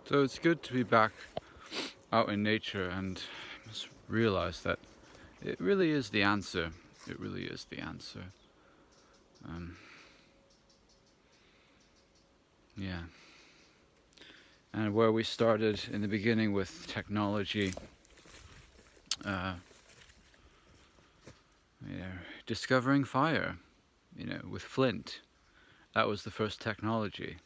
So it's good to be back out in nature and just realize that it really is the answer. It really is the answer. Um, yeah. And where we started in the beginning with technology, uh, you know, discovering fire, with flint. That was the first technology.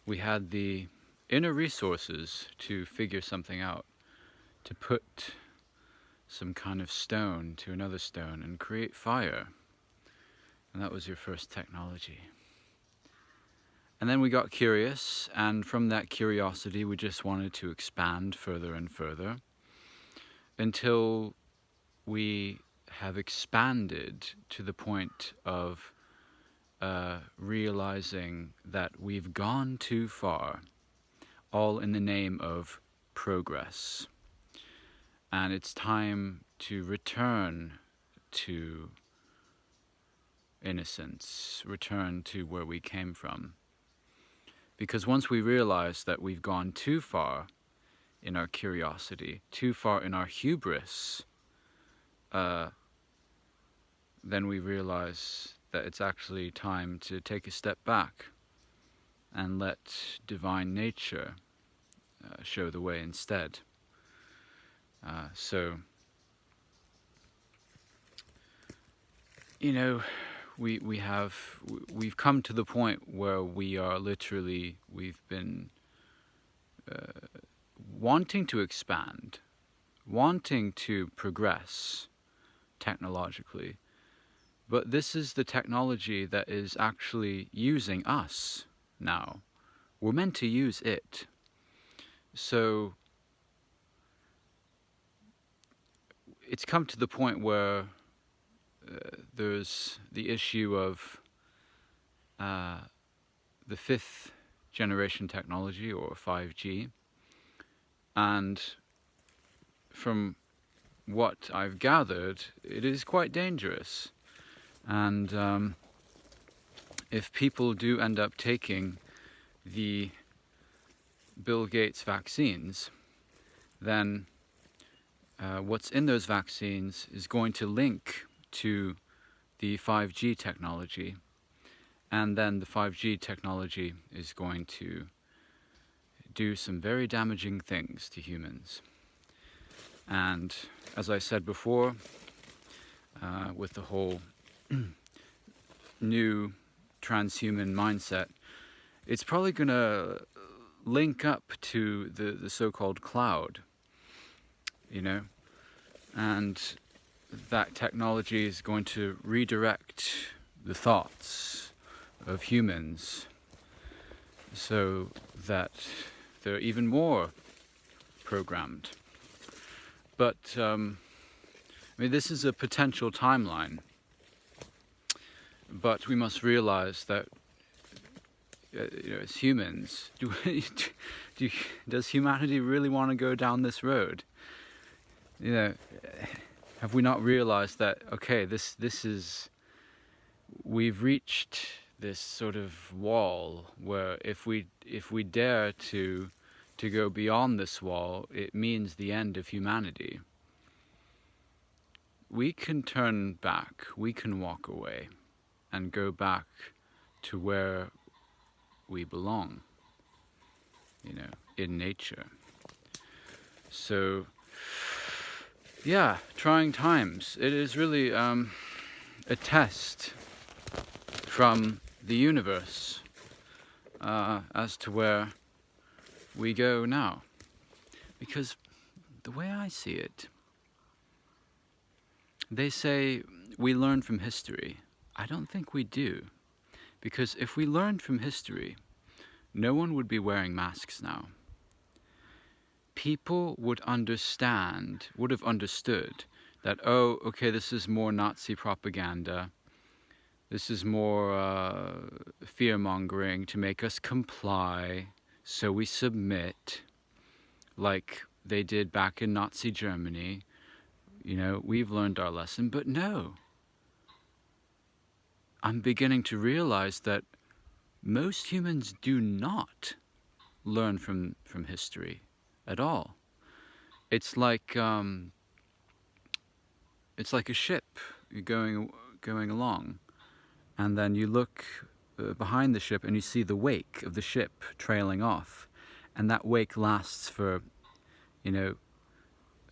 We had the inner resources to figure something out, to put some kind of stone to another stone and create fire. And that was your first technology. And then we got curious, and from that curiosity we just wanted to expand further and further until we have expanded to the point of realizing that we've gone too far, all in the name of progress. And it's time to return to innocence, return to where we came from. Because once we realize that we've gone too far in our curiosity, too far in our hubris, then we realize that it's actually time to take a step back and let divine nature show the way instead. So, we've come to the point where we've been wanting to expand, wanting to progress technologically, but this is the technology that is actually using us now. We're meant to use it. So it's come to the point where there's the issue of the fifth generation technology, or 5G, and from what I've gathered, it is quite dangerous. And if people do end up taking the Bill Gates vaccines, then what's in those vaccines is going to link to the 5G technology, and then the 5G technology is going to do some very damaging things to humans. And as I said before, with the whole new transhuman mindset, it's probably going to link up to the so-called cloud, and that technology is going to redirect the thoughts of humans so that they're even more programmed. But this is a potential timeline, but we must realize that as humans, does humanity really want to go down this road? Have we not realized that, okay, we've reached this sort of wall where if we dare to go beyond this wall, it means the end of humanity. We can turn back, we can walk away and go back to where we belong, in nature. So, yeah, trying times. It is really a test from the universe as to where we go now. Because the way I see it, they say we learn from history. I don't think we do. Because if we learned from history, no one would be wearing masks now. People would have understood that, oh, okay, this is more Nazi propaganda. This is more fear-mongering to make us comply, so we submit, like they did back in Nazi Germany. We've learned our lesson, but no. I'm beginning to realize that most humans do not learn from history at all. It's like a ship going along, and then you look behind the ship and you see the wake of the ship trailing off, and that wake lasts for, a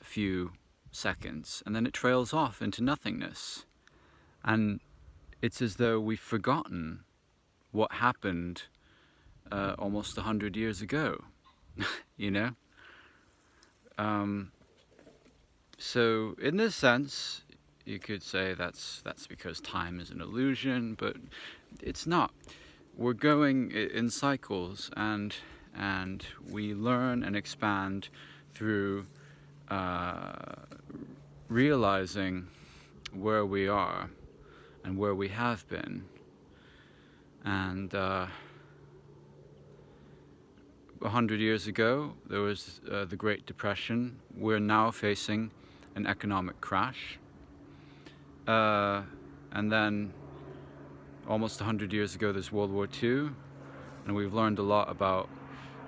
few seconds, and then it trails off into nothingness. And it's as though we've forgotten what happened almost 100 years ago, you know? So in this sense, you could say that's because time is an illusion, but it's not. We're going in cycles, and we learn and expand through realizing where we are and where we have been. And 100 years ago, there was the Great Depression. We're now facing an economic crash. And then almost 100 years ago, there's World War II. And we've learned a lot about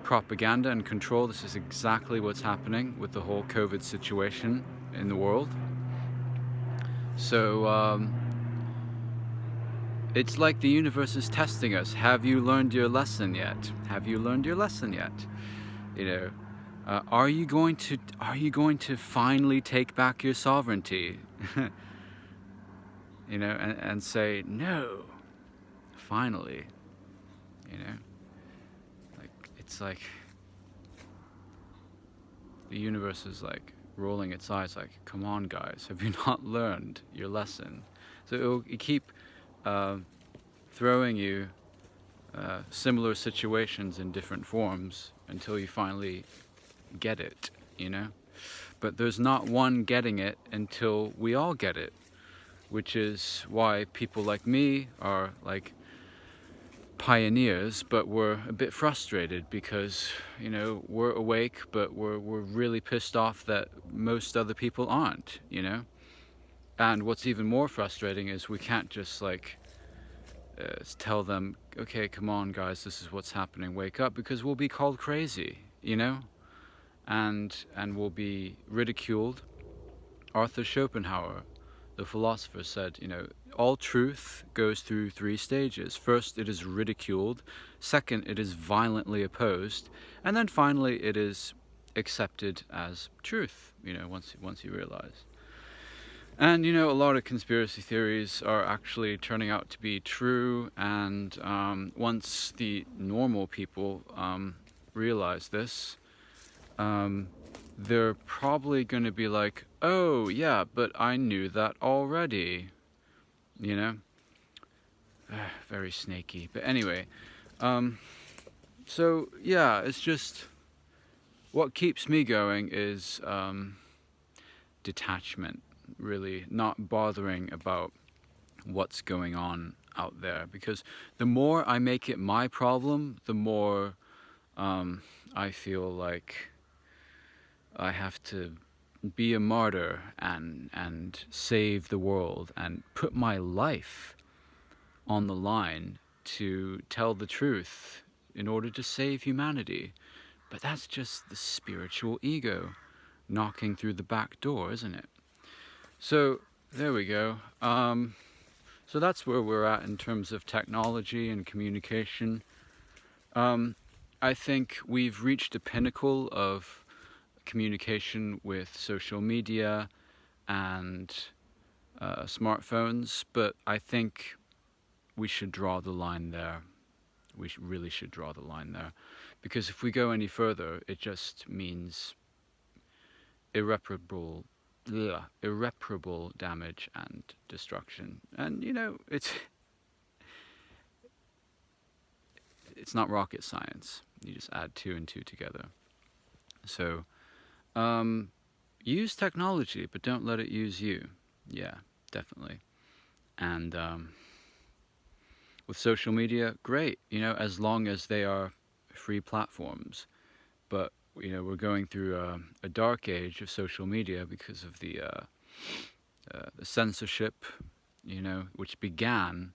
propaganda and control. This is exactly what's happening with the whole COVID situation in the world. So it's like the universe is testing us. Have you learned your lesson yet? Have you learned your lesson yet? Are you going to finally take back your sovereignty? And say no. Finally, it's like the universe is like rolling its eyes, like, come on, guys, have you not learned your lesson? So it'll keep throwing you similar situations in different forms until you finally get it, But there's not one getting it until we all get it, which is why people like me are like pioneers, but we're a bit frustrated because, we're awake, but we're really pissed off that most other people aren't, And what's even more frustrating is we can't just tell them, okay, come on guys, this is what's happening, wake up, because we'll be called crazy, and we'll be ridiculed. Arthur Schopenhauer, the philosopher, said, all truth goes through 3 stages. First, it is ridiculed. Second, it is violently opposed. And then finally, it is accepted as truth, once you realize. And, a lot of conspiracy theories are actually turning out to be true. And once the normal people realize this, they're probably going to be like, oh, yeah, but I knew that already, very snaky. But anyway, so, yeah, it's just, what keeps me going is detachment, really, not bothering about what's going on out there. Because the more I make it my problem, the more I feel like I have to be a martyr and save the world and put my life on the line to tell the truth in order to save humanity. But that's just the spiritual ego knocking through the back door, isn't it? So there we go. So that's where we're at in terms of technology and communication. I think we've reached a pinnacle of communication with social media and smartphones, but I think we should draw the line there. We really should draw the line there, because if we go any further, it just means irreparable damage and destruction. And it's not rocket science. You just add 2 and 2 together. So use technology, but don't let it use you. Yeah, definitely. And with social media, great, as long as they are free platforms. But, we're going through a dark age of social media because of the censorship, which began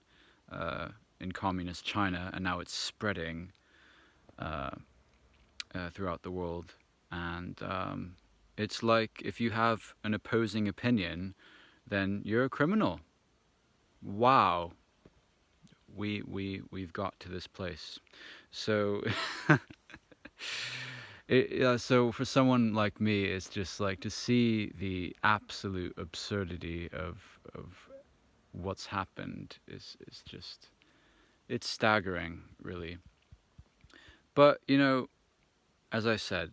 in communist China, and now it's spreading throughout the world, and it's like if you have an opposing opinion, then you're a criminal. Wow, we've got to this place. So so for someone like me, it's just like to see the absolute absurdity of what's happened is just, it's staggering, really. But as I said,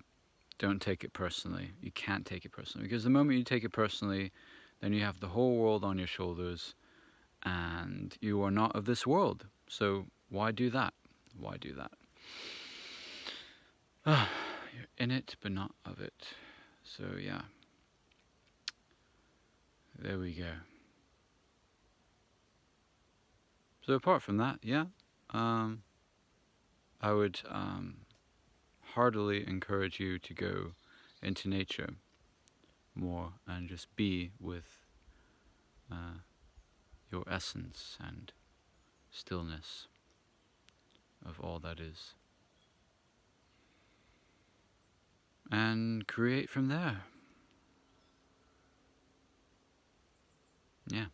don't take it personally. You can't take it personally, because the moment you take it personally, then you have the whole world on your shoulders, and you are not of this world. So why do that? Why do that? You're in it, but not of it. So yeah, there we go. So apart from that, yeah, I would heartily encourage you to go into nature more and just be with your essence and stillness of all that is, and create from there. Yeah.